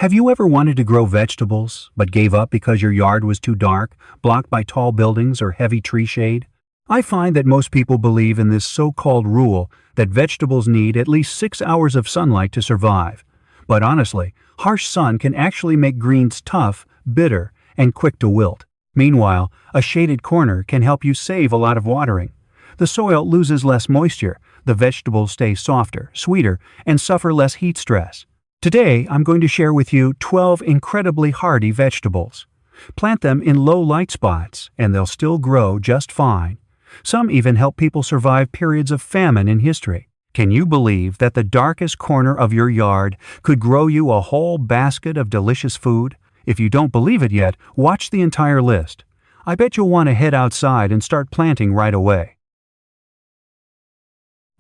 Have you ever wanted to grow vegetables, but gave up because your yard was too dark, blocked by tall buildings or heavy tree shade? I find that most people believe in this so-called rule that vegetables need at least 6 hours of sunlight to survive. But honestly, harsh sun can actually make greens tough, bitter, and quick to wilt. Meanwhile, a shaded corner can help you save a lot of watering. The soil loses less moisture, the vegetables stay softer, sweeter, and suffer less heat stress. Today, I'm going to share with you 12 incredibly hardy vegetables. Plant them in low light spots, and they'll still grow just fine. Some even help people survive periods of famine in history. Can you believe that the darkest corner of your yard could grow you a whole basket of delicious food? If you don't believe it yet, watch the entire list. I bet you'll want to head outside and start planting right away.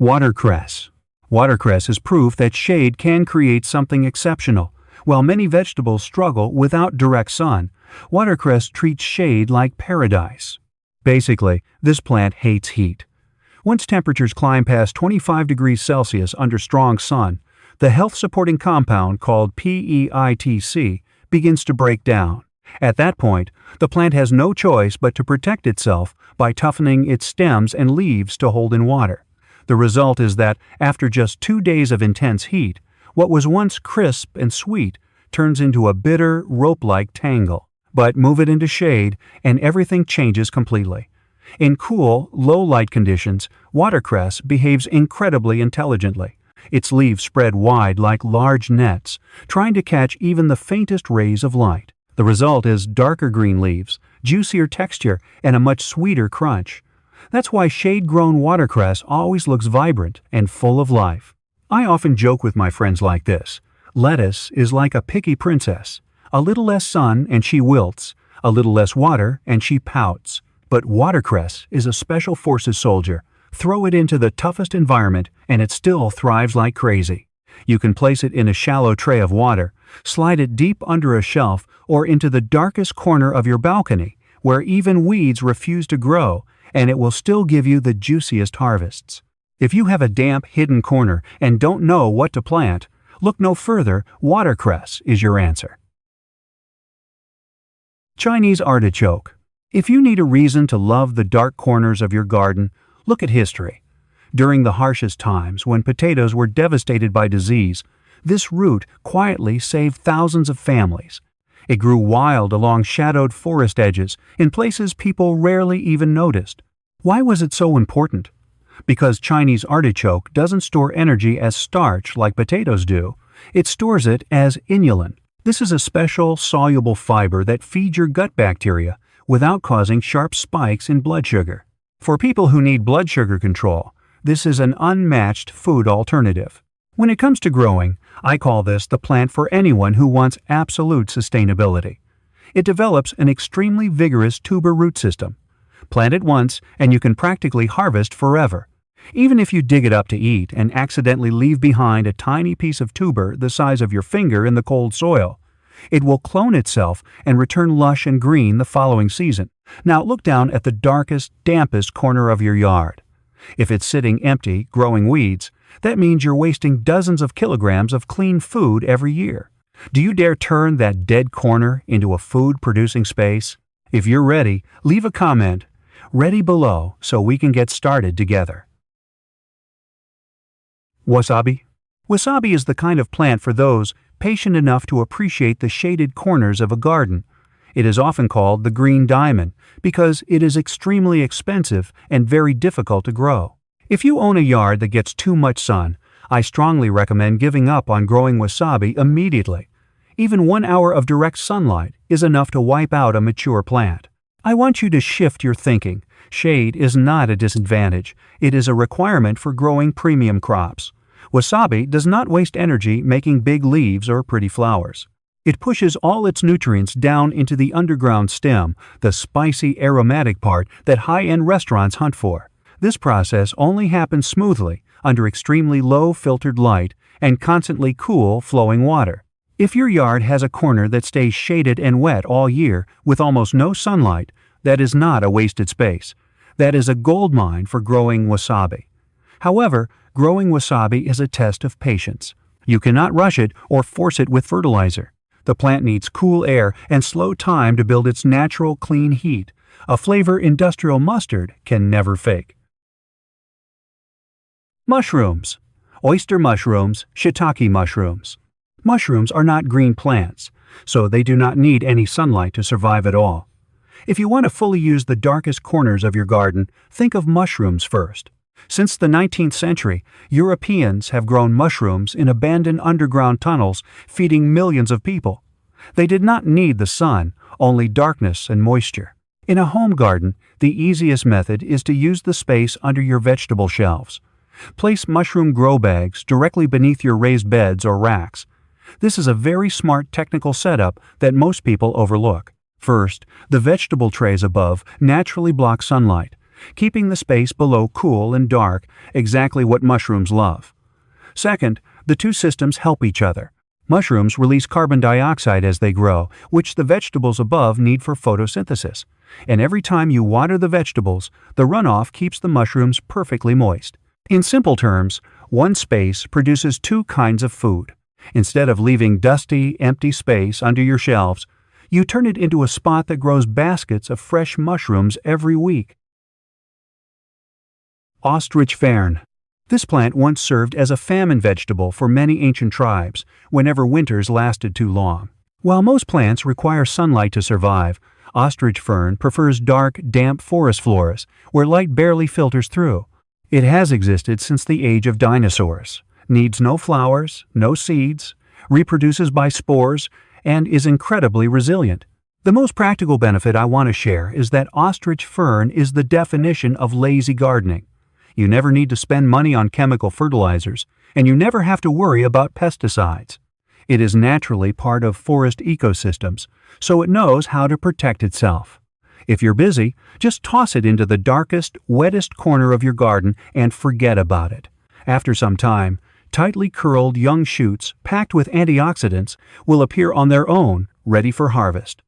Watercress. Watercress is proof that shade can create something exceptional. While many vegetables struggle without direct sun, watercress treats shade like paradise. Basically, this plant hates heat. Once temperatures climb past 25 degrees Celsius under strong sun, the health-supporting compound called PEITC begins to break down. At that point, the plant has no choice but to protect itself by toughening its stems and leaves to hold in water. The result is that, after just 2 days of intense heat, what was once crisp and sweet turns into a bitter, rope-like tangle. But move it into shade, and everything changes completely. In cool, low-light conditions, watercress behaves incredibly intelligently. Its leaves spread wide like large nets, trying to catch even the faintest rays of light. The result is darker green leaves, juicier texture, and a much sweeter crunch. That's why shade-grown watercress always looks vibrant and full of life. I often joke with my friends like this: lettuce is like a picky princess. A little less sun and she wilts, a little less water and she pouts. But watercress is a special forces soldier. Throw it into the toughest environment and it still thrives like crazy. You can place it in a shallow tray of water, slide it deep under a shelf, or into the darkest corner of your balcony, where even weeds refuse to grow, and it will still give you the juiciest harvests. If you have a damp, hidden corner and don't know what to plant, look no further. Watercress is your answer. Chinese artichoke. If you need a reason to love the dark corners of your garden, look at history. During the harshest times, when potatoes were devastated by disease, this root quietly saved thousands of families. It grew wild along shadowed forest edges, in places people rarely even noticed. Why was it so important? Because Chinese artichoke doesn't store energy as starch like potatoes do. It stores it as inulin. This is a special, soluble fiber that feeds your gut bacteria without causing sharp spikes in blood sugar. For people who need blood sugar control, this is an unmatched food alternative. When it comes to growing, I call this the plant for anyone who wants absolute sustainability. It develops an extremely vigorous tuber root system. Plant it once, and you can practically harvest forever. Even if you dig it up to eat and accidentally leave behind a tiny piece of tuber the size of your finger in the cold soil, it will clone itself and return lush and green the following season. Now look down at the darkest, dampest corner of your yard. If it's sitting empty, growing weeds, that means you're wasting dozens of kilograms of clean food every year. Do you dare turn that dead corner into a food-producing space? If you're ready, leave a comment ready below so we can get started together. Wasabi. Wasabi is the kind of plant for those patient enough to appreciate the shaded corners of a garden. It is often called the green diamond because it is extremely expensive and very difficult to grow. If you own a yard that gets too much sun, I strongly recommend giving up on growing wasabi immediately. Even 1 hour of direct sunlight is enough to wipe out a mature plant. I want you to shift your thinking. Shade is not a disadvantage. It is a requirement for growing premium crops. Wasabi does not waste energy making big leaves or pretty flowers. It pushes all its nutrients down into the underground stem, the spicy, aromatic part that high-end restaurants hunt for. This process only happens smoothly under extremely low filtered light and constantly cool flowing water. If your yard has a corner that stays shaded and wet all year with almost no sunlight, that is not a wasted space. That is a gold mine for growing wasabi. However, growing wasabi is a test of patience. You cannot rush it or force it with fertilizer. The plant needs cool air and slow time to build its natural clean heat, a flavor industrial mustard can never fake. Mushrooms. Oyster mushrooms, shiitake mushrooms. Mushrooms are not green plants, so they do not need any sunlight to survive at all. If you want to fully use the darkest corners of your garden, think of mushrooms first. Since the 19th century, Europeans have grown mushrooms in abandoned underground tunnels, feeding millions of people. They did not need the sun, only darkness and moisture. In a home garden, the easiest method is to use the space under your vegetable shelves. Place mushroom grow bags directly beneath your raised beds or racks. This is a very smart technical setup that most people overlook. First, the vegetable trays above naturally block sunlight, keeping the space below cool and dark, exactly what mushrooms love. Second, the two systems help each other. Mushrooms release carbon dioxide as they grow, which the vegetables above need for photosynthesis. And every time you water the vegetables, the runoff keeps the mushrooms perfectly moist. In simple terms, one space produces two kinds of food. Instead of leaving dusty, empty space under your shelves, you turn it into a spot that grows baskets of fresh mushrooms every week. Ostrich fern. This plant once served as a famine vegetable for many ancient tribes, whenever winters lasted too long. While most plants require sunlight to survive, ostrich fern prefers dark, damp forest floors, where light barely filters through. It has existed since the age of dinosaurs, needs no flowers, no seeds, reproduces by spores, and is incredibly resilient. The most practical benefit I want to share is that ostrich fern is the definition of lazy gardening. You never need to spend money on chemical fertilizers, and you never have to worry about pesticides. It is naturally part of forest ecosystems, so it knows how to protect itself. If you're busy, just toss it into the darkest, wettest corner of your garden and forget about it. After some time, tightly curled young shoots packed with antioxidants will appear on their own, ready for harvest.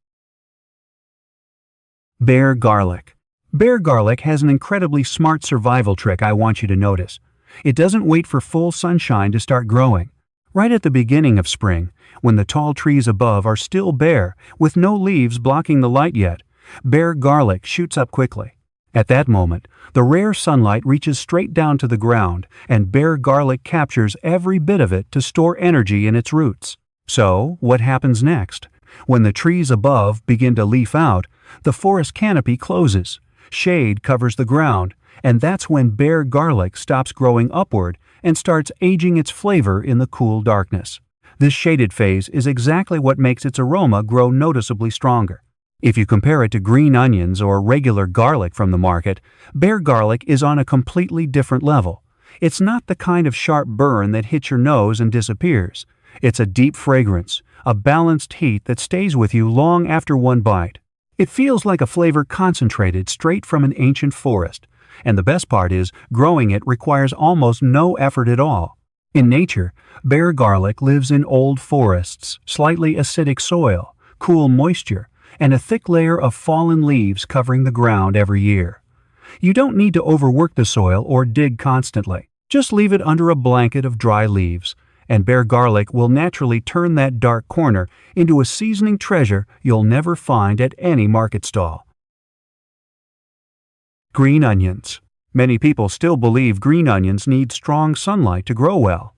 Bear garlic. Bear garlic has an incredibly smart survival trick I want you to notice. It doesn't wait for full sunshine to start growing. Right at the beginning of spring, when the tall trees above are still bare, with no leaves blocking the light yet, bear garlic shoots up quickly. At that moment, the rare sunlight reaches straight down to the ground, and bear garlic captures every bit of it to store energy in its roots. So, what happens next? When the trees above begin to leaf out, the forest canopy closes, shade covers the ground, and that's when bear garlic stops growing upward and starts aging its flavor in the cool darkness. This shaded phase is exactly what makes its aroma grow noticeably stronger. If you compare it to green onions or regular garlic from the market, bear garlic is on a completely different level. It's not the kind of sharp burn that hits your nose and disappears. It's a deep fragrance, a balanced heat that stays with you long after one bite. It feels like a flavor concentrated straight from an ancient forest, and the best part is growing it requires almost no effort at all. In nature, bear garlic lives in old forests, slightly acidic soil, cool moisture, and a thick layer of fallen leaves covering the ground every year. You don't need to overwork the soil or dig constantly. Just leave it under a blanket of dry leaves, and bear garlic will naturally turn that dark corner into a seasoning treasure you'll never find at any market stall. Green onions. Many people still believe green onions need strong sunlight to grow well.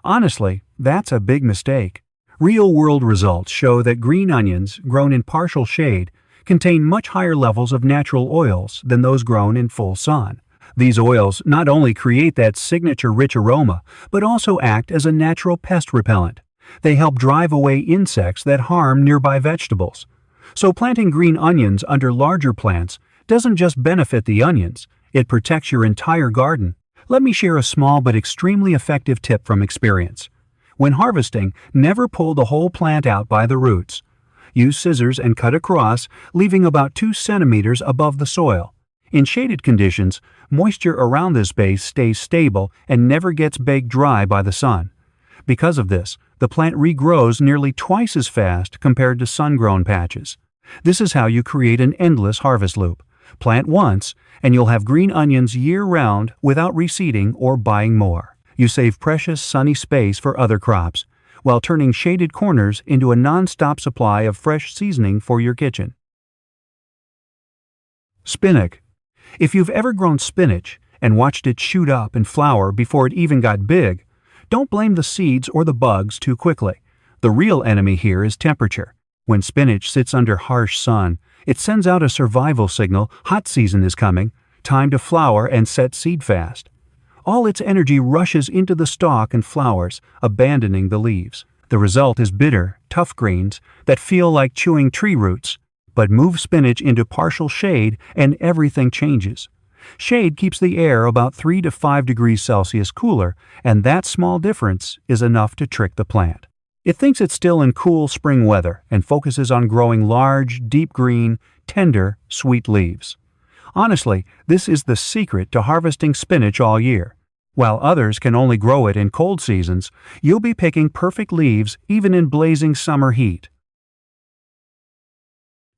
Honestly, that's a big mistake. Real-world results show that green onions grown in partial shade contain much higher levels of natural oils than those grown in full sun. These oils not only create that signature rich aroma, but also act as a natural pest repellent. They help drive away insects that harm nearby vegetables. So planting green onions under larger plants doesn't just benefit the onions, it protects your entire garden. Let me share a small but extremely effective tip from experience. When harvesting, never pull the whole plant out by the roots. Use scissors and cut across, leaving about 2 centimeters above the soil. In shaded conditions, moisture around this base stays stable and never gets baked dry by the sun. Because of this, the plant regrows nearly twice as fast compared to sun-grown patches. This is how you create an endless harvest loop. Plant once, and you'll have green onions year-round without reseeding or buying more. You save precious sunny space for other crops. while turning shaded corners into a non-stop supply of fresh seasoning for your kitchen. Spinach. If you've ever grown spinach and watched it shoot up and flower before it even got big, don't blame the seeds or the bugs too quickly. The real enemy here is temperature. When spinach sits under harsh sun, it sends out a survival signal: hot season is coming, time to flower and set seed fast. All its energy rushes into the stalk and flowers, abandoning the leaves. The result is bitter, tough greens that feel like chewing tree roots. But move spinach into partial shade and everything changes. Shade keeps the air about 3 to 5 degrees Celsius cooler, and that small difference is enough to trick the plant. It thinks it's still in cool spring weather and focuses on growing large, deep green, tender, sweet leaves. Honestly, this is the secret to harvesting spinach all year. While others can only grow it in cold seasons, you'll be picking perfect leaves even in blazing summer heat.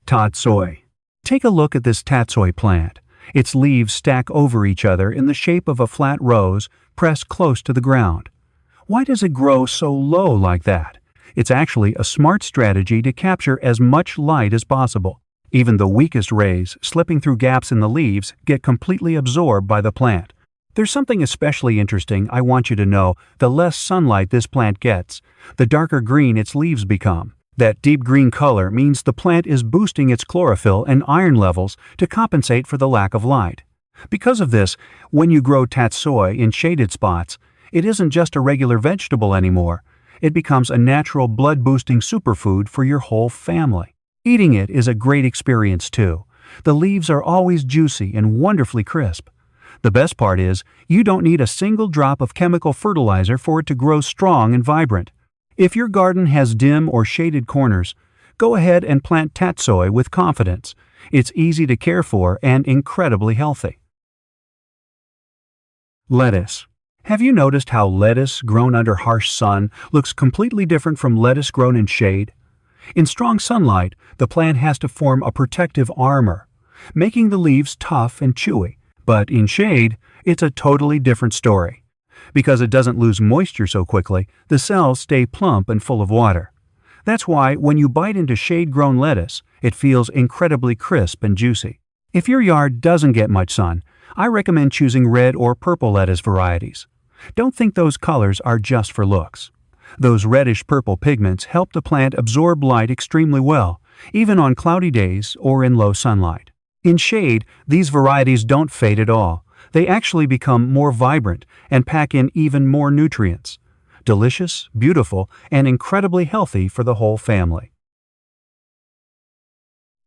Tatsoi. Take a look at this tatsoi plant. Its leaves stack over each other in the shape of a flat rose pressed close to the ground. Why does it grow so low like that? It's actually a smart strategy to capture as much light as possible. Even the weakest rays slipping through gaps in the leaves get completely absorbed by the plant. There's something especially interesting I want you to know: the less sunlight this plant gets, the darker green its leaves become. That deep green color means the plant is boosting its chlorophyll and iron levels to compensate for the lack of light. Because of this, when you grow tatsoi in shaded spots, it isn't just a regular vegetable anymore. It becomes a natural blood-boosting superfood for your whole family. Eating it is a great experience too. The leaves are always juicy and wonderfully crisp. The best part is, you don't need a single drop of chemical fertilizer for it to grow strong and vibrant. If your garden has dim or shaded corners, go ahead and plant tatsoi with confidence. It's easy to care for and incredibly healthy. Lettuce. Have you noticed how lettuce grown under harsh sun looks completely different from lettuce grown in shade? In strong sunlight, the plant has to form a protective armor, making the leaves tough and chewy. But in shade, it's a totally different story. Because it doesn't lose moisture so quickly, the cells stay plump and full of water. That's why when you bite into shade-grown lettuce, it feels incredibly crisp and juicy. If your yard doesn't get much sun, I recommend choosing red or purple lettuce varieties. Don't think those colors are just for looks. Those reddish-purple pigments help the plant absorb light extremely well, even on cloudy days or in low sunlight. In shade, these varieties don't fade at all. They actually become more vibrant and pack in even more nutrients. Delicious, beautiful, and incredibly healthy for the whole family.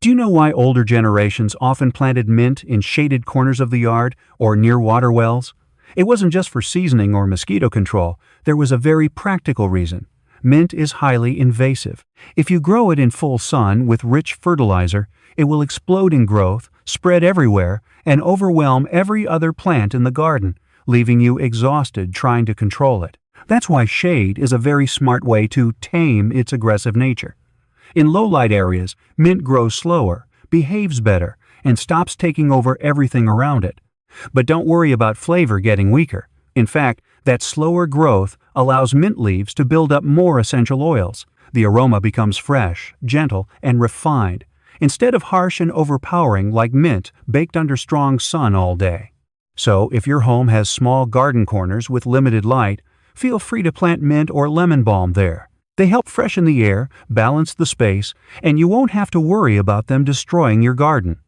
Do you know why older generations often planted mint in shaded corners of the yard or near water wells? It wasn't just for seasoning or mosquito control. There was a very practical reason. Mint is highly invasive. If you grow it in full sun with rich fertilizer, it will explode in growth, spread everywhere, and overwhelm every other plant in the garden, leaving you exhausted trying to control it. That's why shade is a very smart way to tame its aggressive nature. In low-light areas, mint grows slower, behaves better, and stops taking over everything around it. But don't worry about flavor getting weaker. In fact, that slower growth allows mint leaves to build up more essential oils. The aroma becomes fresh, gentle, and refined, instead of harsh and overpowering like mint baked under strong sun all day. So, if your home has small garden corners with limited light, feel free to plant mint or lemon balm there. They help freshen the air, balance the space, and you won't have to worry about them destroying your garden.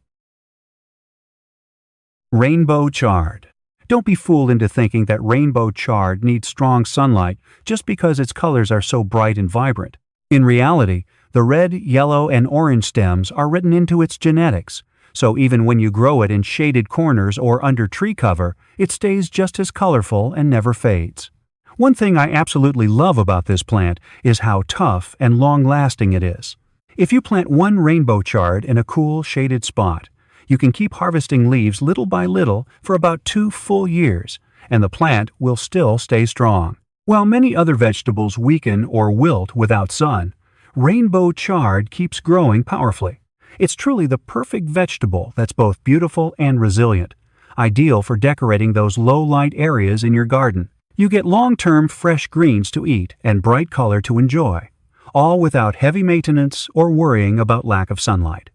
Rainbow chard. Don't be fooled into thinking that rainbow chard needs strong sunlight just because its colors are so bright and vibrant. In reality, the red, yellow, and orange stems are written into its genetics, so even when you grow it in shaded corners or under tree cover, it stays just as colorful and never fades. One thing I absolutely love about this plant is how tough and long-lasting it is. If you plant one rainbow chard in a cool, shaded spot, you can keep harvesting leaves little by little for about 2 full years, and the plant will still stay strong. While many other vegetables weaken or wilt without sun, rainbow chard keeps growing powerfully. It's truly the perfect vegetable that's both beautiful and resilient, ideal for decorating those low-light areas in your garden. You get long-term fresh greens to eat and bright color to enjoy, all without heavy maintenance or worrying about lack of sunlight.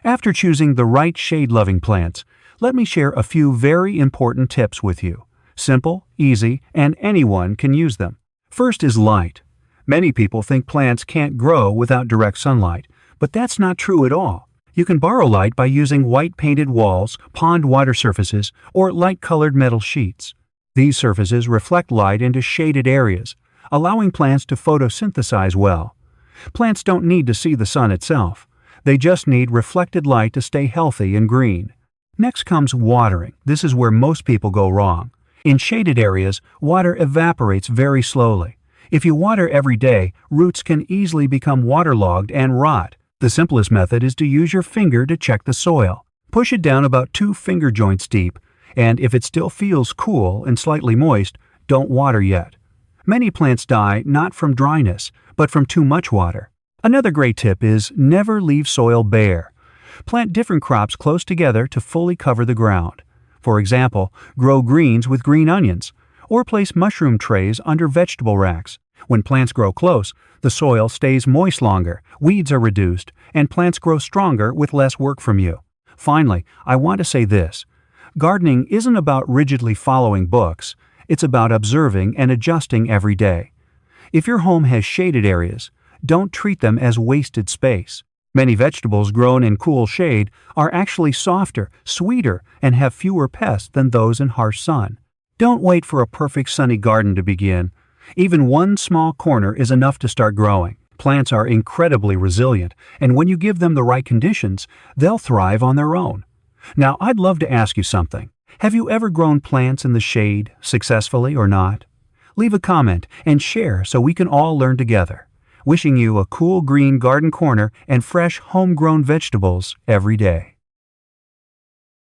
After choosing the right shade-loving plants, let me share a few very important tips with you. Simple, easy, and anyone can use them. First is light. Many people think plants can't grow without direct sunlight, but that's not true at all. You can borrow light by using white-painted walls, pond water surfaces, or light-colored metal sheets. These surfaces reflect light into shaded areas, allowing plants to photosynthesize well. Plants don't need to see the sun itself. They just need reflected light to stay healthy and green. Next comes watering. This is where most people go wrong. In shaded areas, water evaporates very slowly. If you water every day, roots can easily become waterlogged and rot. The simplest method is to use your finger to check the soil. Push it down about 2 finger joints deep, and if it still feels cool and slightly moist, don't water yet. Many plants die not from dryness, but from too much water. Another great tip is never leave soil bare. Plant different crops close together to fully cover the ground. For example, grow greens with green onions, or place mushroom trays under vegetable racks. When plants grow close, the soil stays moist longer, weeds are reduced, and plants grow stronger with less work from you. Finally, I want to say this. Gardening isn't about rigidly following books. It's about observing and adjusting every day. If your home has shaded areas, don't treat them as wasted space. Many vegetables grown in cool shade are actually softer, sweeter, and have fewer pests than those in harsh sun. Don't wait for a perfect sunny garden to begin. Even one small corner is enough to start growing. Plants are incredibly resilient, and when you give them the right conditions, they'll thrive on their own. Now, I'd love to ask you something. Have you ever grown plants in the shade, successfully or not? Leave a comment and share so we can all learn together. Wishing you a cool green garden corner and fresh homegrown vegetables every day.